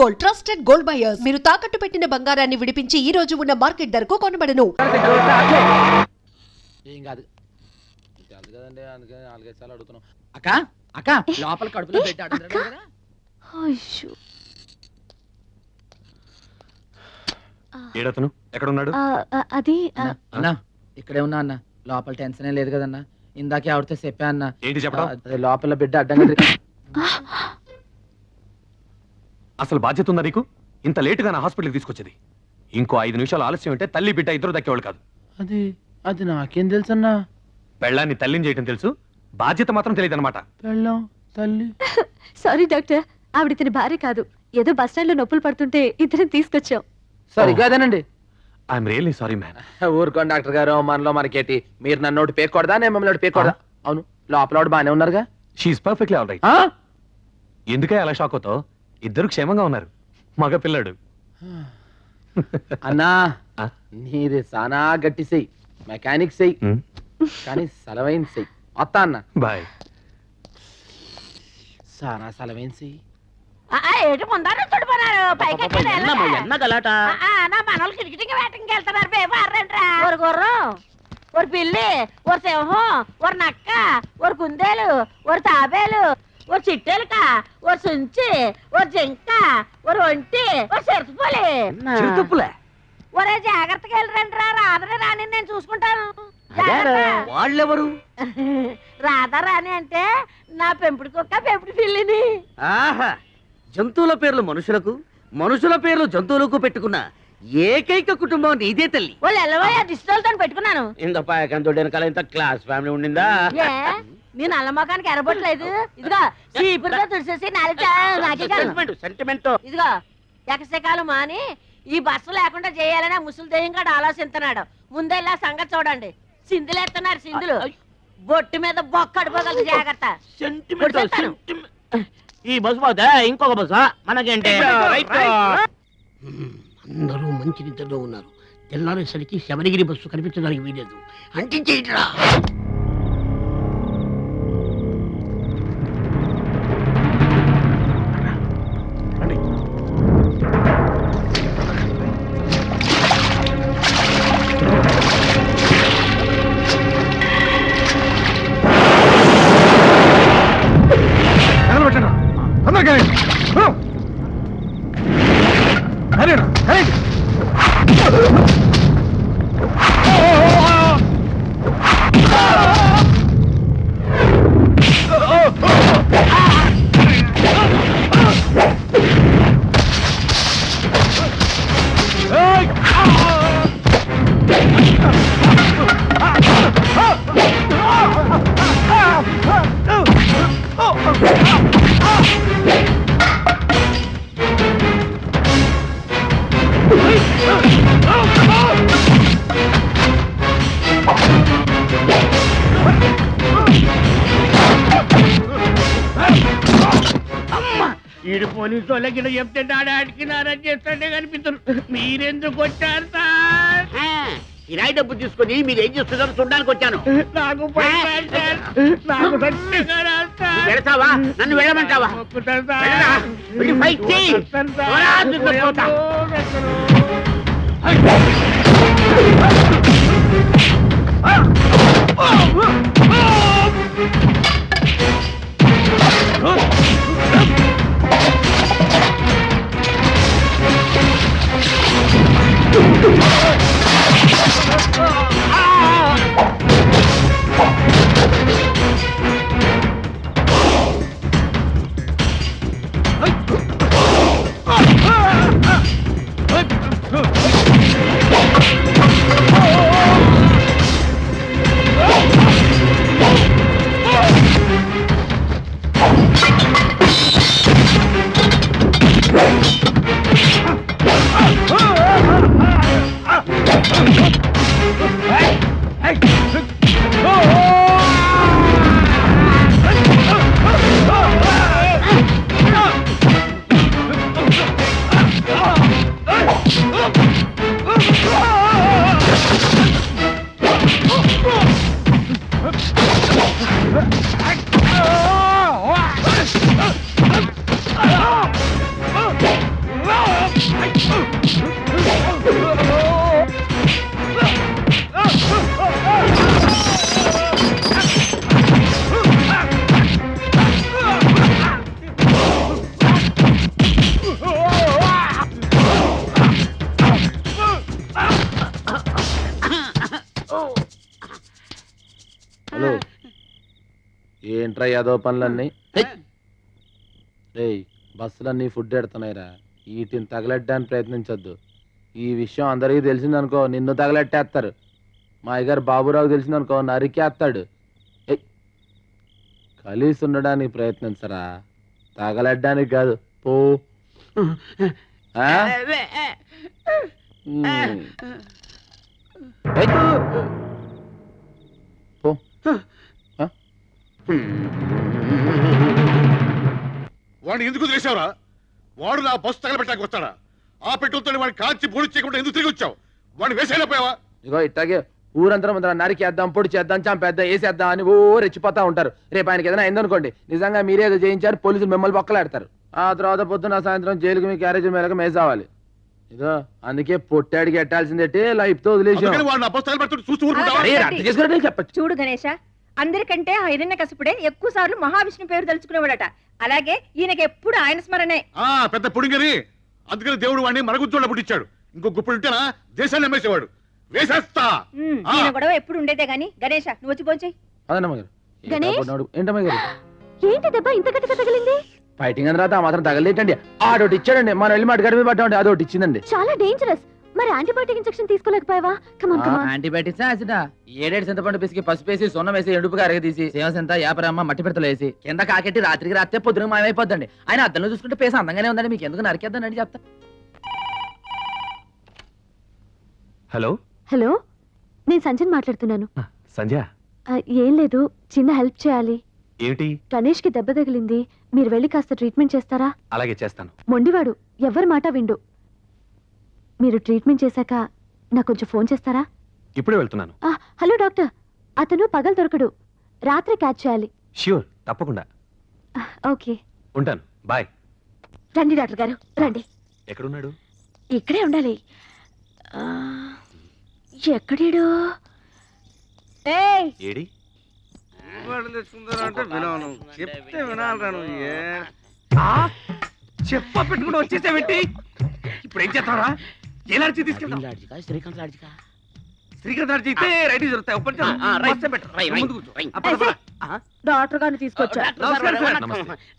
Gold, trusted gold buyers. మీరు తాకట్టు పెట్టిన బంగారాన్ని విడిపించి ఈ రోజు ఉన్న మార్కెట్ ధరకు కొనబడను. ఏం కాదు కదండి, అందుకే 4-5 సార్లు అడుగుతున్నాం. అక్క అక్క లోపల కడుపులో పెట్టి అడుగుతారా? ఏడతను ఎక్కడ ఉన్నాడు? అది అన్నా ఇక్కడే ఉన్నా అన్న. లోపల టెన్షన్ లేదు కదన్నా. ఇందాకే ఆవిడతో చెప్పా అన్న. ఏంటి చెప్పడం? లోపల బిడ్డ అడ్డంగా అసలు బాధ్యత ఉందా నీకు? ఇంత లేటుగా నా హాస్పిటల్కి తీసుకొచ్చేది. ఇంకో 5 నిమిషాలు ఆలస్యం అంటే తల్లి బిడ్డ ఇద్దరు దక్కేవాళ్ళు కాదు. అది నాకేం తెలుసు అన్నా. పెళ్ళాన్ని తల్లిని చేయటం తెలుసు, బాధ్యత మాత్రం తెలియదు అనమాట. పెళ్ళం తల్లి. సారీ డాక్టర్, ఆవిడ ఇతని భార్య కాదు. ఏదో బస్ స్టాండ్ లో నొప్పులు పడుతుంటే ఇద్దరం తీసుకొచ్చాం. సారీ కాదేనండి. I'm really sorry man. ఊరుకోండి డాక్టర్ గారు, మనలో మనకేటి. మీరు నన్ను పేకూడదా, నేను మిమ్మల్ని పేకూడదా? అవును, లోపల బానే ఉన్నారుగా. She's perfectly all right. ఎందుకే అలా షాక్ అవుతావు? ఇద్దరు క్షేమంగా ఉన్నారు. మగ పిల్లడు. అన్నా నీది సానా గట్టి సెయ్యి, మెకానిక్ సెయ్యి, కానీ సెలవైన సెయ్యి. వస్తా అన్న. బాయ్. సానా సెలవైన సెయ్యి. ఏటి ముందర చుడిపోనారు ఎన్న గలాట నా మనోళ్ళు కిటికీ వేటకి వెళ్తున్నారు. బేబారంట్రా ఒక గుర్రం, ఒక పిల్లి, ఒక సింహం, ఒక నక్క, ఒక కుందేలు, ఒక తాబేలు, ఒక చిట్టెలక, ఒక సుంచి, ఒక జింక, ఒక ఒంటి, ఒక చిరుతపులి. ఒరే జాగ్రత్తగా వెళ్ళరంట్రా. రాధనే రాని నేను చూసుకుంటాను. వాళ్ళెవరు? రాధా రాని అంటే నా పెంపుడు కుక్క, పెంపుడు పిల్లిని. ఆహా, జంతువుల పేర్లు మనుషులకు, మనుషుల పేర్లు జంతువులకు పెట్టుకున్న ఏకైక కుటుంబం నీదే తల్లి. వాళ్ళు ఎల్లవయ్యా దిష్టితో పెట్టుకున్నాను. ఇంత పాయకంతో వెనకాల ఇంత క్లాస్ ఫ్యామిలీ ఉండిందా? నేను అల్లమ్మకానికి ఎరబొట్టలేదు. ఇదిగో చీపురుతో తుడిసేసి సెంటిమెంట్. ఇదిగో ఎకసెకాలు మాని ఈ బస్సు లేకుండా చేయాలని ముసలి దెయ్యం కూడా ఆలోచిస్తున్నాడు. ముందెల్లా సంగతి చూడండి. సింధులు ఎత్తున్నారు, సింధులు. బొట్టు మీద బొక్క అడిపోగలదు. జాగ్రత్త. ఈ బస్సు పోతే ఇంకొక బస్సు మనకేంటే. అందరూ మంచి నిద్రలో ఉన్నారు. తెల్లారేసరికి శబరిగిరి బస్సు కనిపించడానికి వీలేదు. అంటించేయట్రా. ఈడు పోలీసు వాళ్ళకి చెప్తే డాడాడికి నారాజ్ చేస్తుంటే కనిపిస్తుంది. మీరెందుకు వచ్చారు సార్? కిరాయి డబ్బు తీసుకొని మీరు ఏం చేస్తున్నారో చూడడానికి వచ్చాను. నాకు వెళతావా? నన్ను వెళ్ళమంటావా? ఏంట్రా యాదో పనులన్నీ రేయ్ బస్సులన్నీ ఫుడ్ ఎడుతున్నాయిరా వీటిని తగలెట్టడానికి ప్రయత్నించొద్దు. ఈ విషయం అందరికీ తెలిసిందనుకో నిన్ను తగలెట్టేస్తారు. మా అయ్యగారు బాబురావు తెలిసిందనుకో నరికేస్తాడు. కలిసి ఉండడానికి ప్రయత్నించరా, తగలెట్టడానికి కాదు. పో ఆ? ఏయ్. పో ఆ? వాడిని ఎందుకు చేసావురా? వాడు నా బస్సు తగలబెట్టానికి వస్తాడా? ఆ పెట్రోల్తో వాడిని కాల్చి పొడి చేయకుండా ఎందుకు తిరిగి వచ్చావు? వాడిని వేసేయలేకపోయావా? ఇగో ఇట్టాగే ఊరంతా ముందర నరికేద్దాం, పొడి చేద్దాం, చంపేద్దాం, వేసేద్దాం అని ఓ రెచ్చిపోతా ఉంటారు. రేపు ఆయనకి ఏదైనా అయిందనుకోండి నిజంగా మీరే ఏదో చేయించారు, పోలీసులు మిమ్మల్ని బొక్కలాడతారు. ఆ తర్వాత పొద్దున్న సాయంత్రం జైలుకి మీ క్యారేజ్ మేరకు మేసావాలి. ఇదో అందుకే పొట్టాడికి ఎట్టాల్సిందే లైఫ్ తో వదిలేసాం. అందుకని వాడు నా బస్సు తగలబెట్టుకుంటూ చూస్తూ ఊరుకుంటావా? అరే, రద్దు చేసుకున్నట్టే చెప్పచ్చు. చూడు గణేష, అందరికంటే ఆ హిరణ్యకశిపుడే ఎక్కువ సార్లు మహావిష్ణు పేరు తలుచుకునేవాడట. అలాగే ఈయనకి ఎప్పుడు ఆయన స్మరణే. ఆ పెద్ద పుడింగని, అందుకని దేవుడు వాడిని మరగుజ్జోళ్ళ పుట్టించాడు. ఇంకో గుప్పుడు ఉంటేనా దేశాన్ని అమ్మేసేవాడు. వేసేస్తా. ఆ. ఈయన గొడవ ఎప్పుడు ఉండేదే గాని. గణేష నువ్వు వచ్చి పోంచేయి. అదన్నమ్మ గారు. గణేష్? ఏంటమ్మ గారు ఏంటి దెబ్బ ఇంత గట్టిగా తగిలింది? ఫైటింగ్ అని తర్వాత ఆ మాత్రం తగలేటండి. ఆడోటి ఇచ్చాడండి, మనం వెళ్ళి మాట గడిమి పడ్డామండి, అదొకటి ఇచ్చిందండి. చాలా డేంజరస్. మరి యాంటీబయాటిక్ ఇంజెక్షన్ తీసుకోలేకపోయావా? కమాన్ కమాన్. యాంటీబయాటిక్స్ యాసిడా? ఏడేడు చింతపండు పిసికి పసుపు వేసి సొన్నం వేసి ఎండుపుగా అరగదీసి సేవసంత యాపరమ్మ మట్టి పెడతలు వేసి కింద కాకెట్టి రాత్రికి రాత్రే పొద్దున మాయమైపోద్దండి. ఆయన అద్దంలో చూసుకుంటే పేస అందంగానే ఉందండి. మీకు ఎందుకు నరికేద్దానండి చెప్తా. హలో హలో, నేను సంజయ్ మాట్లాడుతున్నాను. సంధ్య, ఏం లేదు, చిన్న హెల్ప్ చేయాలి. ఏమిటి? గణేష్ కి దెబ్బ తగిలింది, మీరు వెళ్ళి కాస్త ట్రీట్మెంట్ చేస్తారా? అలాగే చేస్తాను. మొండివాడు, ఎవరి మాట విండు. మీరు ట్రీట్మెంట్ చేశాక నాకు కొంచెం ఫోన్ చేస్తారా? ఇప్పుడే వెళ్తున్నాను. హలో డాక్టర్, అతను పగలు దొరకడు, రాత్రి క్యాచ్ చేయాలి. ష్యూర్, తప్పకుండా. ఓకే, ఉంటాను. బాయ్. రండి డాక్టర్ గారు రండి. ఎక్కడున్నాడు? ఇక్కడే ఉండాలి. ఎక్కడీడు? ఏడి? చెప్తే వినాలరా నువ్వు. చెప్ప పెట్టుకుని వచ్చేసావేంటి? ఇప్పుడు ఏం చేస్తావరా? ఏ లాడ్జీ తీసుకెళ్తాం? శ్రీకాంత్ లాడ్జికా? శ్రీకాంత్ లాడ్జీ అయితే రైట్ దొరుకుతాయి. ఓపెన్ చేద్దాం. బస్సే బెటర్. ముందు కూర్చో. డాక్టర్ గారిని తీసుకొచ్చా.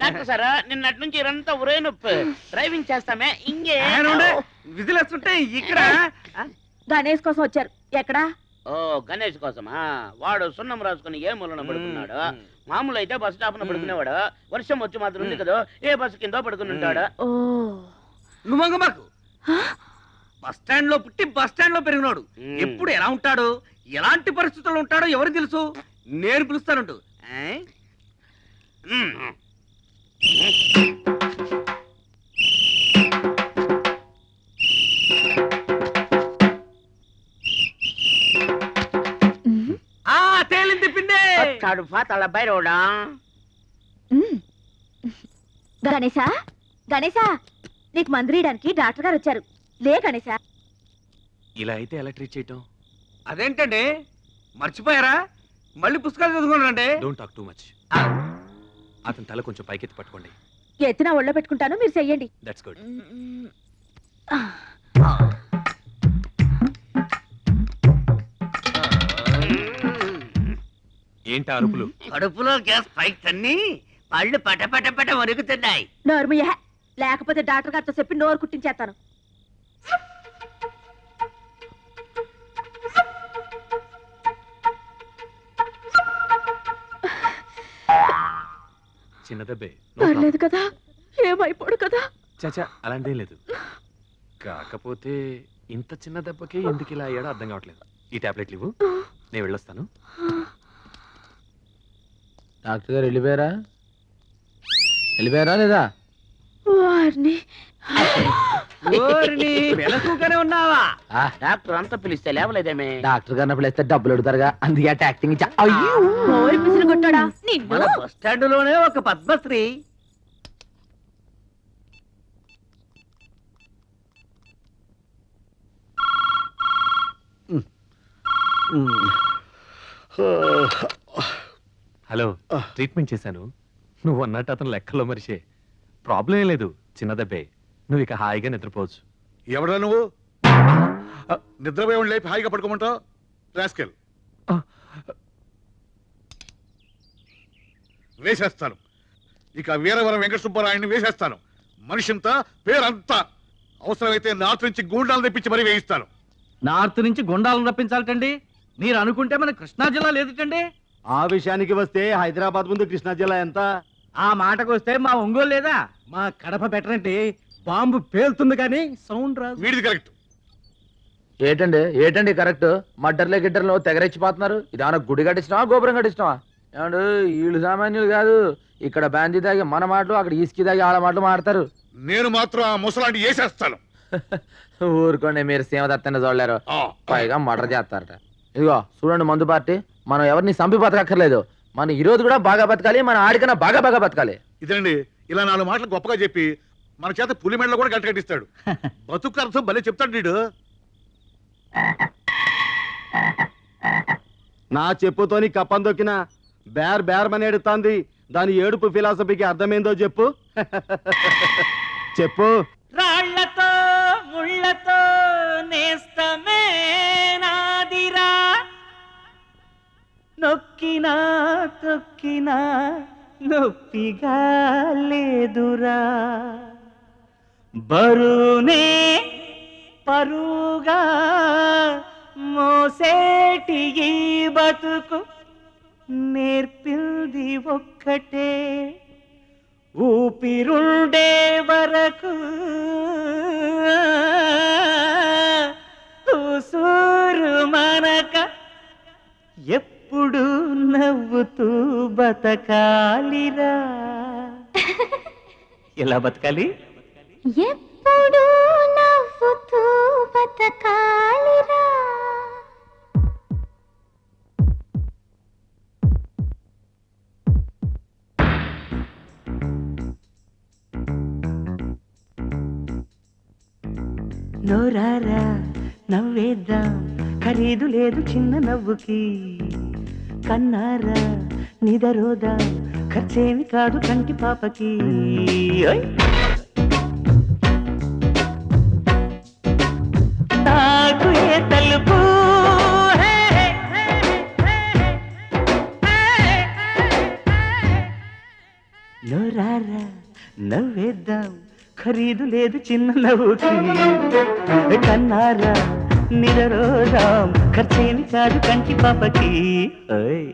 డాక్టర్ సార్, నిన్నటి నుంచి ఇదంతా ఒరే నొప్పి. డ్రైవింగ్ చేస్తామే ఇంకే. విజిల్ వేస్తుంటే ఇక్కడ గణేష్ కోసం వచ్చారు. ఎక్కడా? ఓ గణేష్ కోసమా? వాడు సున్నం రాసుకుని ఏ మూలన పడుకున్నాడు. మామూలు అయితే బస్ స్టాప్ న పడుకునేవాడు. వర్షం వచ్చి మాత్రం ఉంది కదా, ఏ బస్సు కింద పడుకుని ఉంటాడు. ఓ, నువ్వు మాకు బస్ స్టాండ్ లో పుట్టి బస్ స్టాండ్ లో పెరిగినాడు. ఎప్పుడు ఎలా ఉంటాడు, ఎలాంటి పరిస్థితుల్లో ఉంటాడో ఎవరు తెలుసు? నేను పిలుస్తానంటు. తేలింది పిండే. కడుపా తల బైరోడా. గణేశా, గణేశా, నీకు మందురీయడానికి డాక్టర్ గారు వచ్చారు. లే గణేశా. ఇలా అయితే ఎలా ట్రీట్ చేయటం? అదేంటండి మర్చిపోయారా? మళ్ళీ పుస్తకాలు చదువుకోండి. Don't talk too much. అతని తల కొంచెం పైకెత్తి పట్టుకోండి. ఎత్తిన ఒళ్ళో పెట్టుకుంటాను, మీరు చెయ్యండి. That's good. ఏంటి అరుపులు? కడుపులో గ్యాస్ పైకి తన్ని పళ్ళు పట పట పట వరుగుతున్నాయి. నోర్మయ్య, లేకపోతే డాక్టర్ గారితో చెప్పి నోరు కుట్టించేస్తాను. చిన్న దెబ్బే. పర్లేదు కదా, ఏమైపోడు కదా. చచా, అలాంటిదేం లేదు. కాకపోతే ఇంత చిన్న దెబ్బకి ఎందుకు ఇలా అయ్యాడో అర్థం కావట్లేదు. ఈ టాబ్లెట్లు ఇవ్వు, నేను వెళ్ళొస్తాను. డాక్టర్ గారు వెళ్ళిపోయారా? వెళ్ళిపోయారా లేదా? వారిని వెనకగానే ఉన్నావా? డాక్టర్ అంతా పిలిస్తే లేవలేదేమే? డాక్టర్ గారిని పిలిస్తే డబ్బులు అడుగుతారుగా, అందుకే అట్ట యాక్టింగ్ ఇచ్చా. అయ్యో, నోరు పిసిరి కొట్టాడా మన బస్ స్టాండ్ లోనే ఒక పద్మశ్రీ. హలో, ట్రీట్మెంట్ చేశాను. నువ్వు అన్నట్టు అతను లెక్కలో మరిషే. ప్రాబ్లం ఏం లేదు, చిన్న దెబ్బే. నువ్వు ఇక హాయిగా నిద్రపోవచ్చు. ఎవడా నువ్వు? నిద్రపోయి లేపి హాయిగా పడుకోమంటావు? రాస్కెల్, వేసేస్తాను. ఇక వీరవరం వెంకట సుబ్బారాయుడిని వేసేస్తాను. మనిషింతా పేరంతా. అవసరమైతే నార్త్ నుంచి గూండాలు తెప్పించి మరీ వేయిస్తాను. నార్త్ నుంచి గుండాలను రప్పించాలటండి. మీరు అనుకుంటే మన కృష్ణా జిల్లా లేదుటండి. ఆ విషయానికి వస్తే హైదరాబాద్ ముందు కృష్ణా జిల్లా ఎంత? ఆ మాటకు వస్తే మా ఒంగోలు లేదా? మా కడప బెటరంటే బాంబు పేలుతుంది కానీ సౌండ్ రాదు. వీడిది కరెక్ట్. ఏటండి కరెక్ట్? మడ్డర్లే గిడ్డర్లు తెగరెచ్చిపోతున్నారు. ఇదేమన్నా గుడి కట్టించినావా గోపురం కట్టించినావా? ఏమండు వీళ్ళు సామాన్యులు కాదు. ఇక్కడ బ్యాంజీ దాగి మన మాటలు, అక్కడ ఈస్కి దాగి ఆడ మాటలు మాడతారు. నేను మాత్రం ఆ ముసలాంటి వేసేస్తాను. ఊరుకోండి, మీరు సీమదత్తని చూడలేరు. ఆ. పైగా మర్డర్ చేస్తారట. ఇదిగో చూడండి, మందు పార్టీ మనం ఎవరిని సంపి బతకక్కర్లేదు. మన ఈ రోజు కూడా బాగా బతకాలి, మన ఆడికన్నా బాగా బతకాలి. ఇదండి, ఇలా 4 మాటలు గొప్పగా చెప్పి మన చేత పులి మెడలో కూడా గంట కట్టిస్తాడు. బతుకు అర్థం భలే చెప్తాడు వీడు. నా చెప్పుతోని కప్పం దొక్కిన బేర్ ఎడుతాంది. దాని ఏడుపు ఫిలాసఫీకి అర్థమైందో చెప్పు. చెప్పు. రాళ్లతో ముళ్ళతో నేస్తమే నాదిరా, నొక్కినా తొక్కినా నొప్పిగా లేదురా, బరునే పరుగా మోసేటి ఈ బతుకు నేర్పింది ఒక్కటే, ఊపిరుండే వరకు ఉసూరు మనక ఎప్పుడు నవ్వుతూ బతకాలిరా. ఎలా బతకాలి? ఎప్పుడు నవ్వుతూ బతకాలిరా. నోరారా నవ్వేద్దాం, ఖరీదు లేదు చిన్న నవ్వుకి, కన్నారా నిదరోదా ఖర్చేమి కాదు కంటి పాపకి. ఓయ్! నాకు ఏ తలుపు నోరారా నవ్వేద్దాం, ఖరీదు లేదు చిన్న నవ్వుకి, కన్నారా నిదరోదాం ఖర్చేమి కాదు కంటి పాపకి. ఓయ్!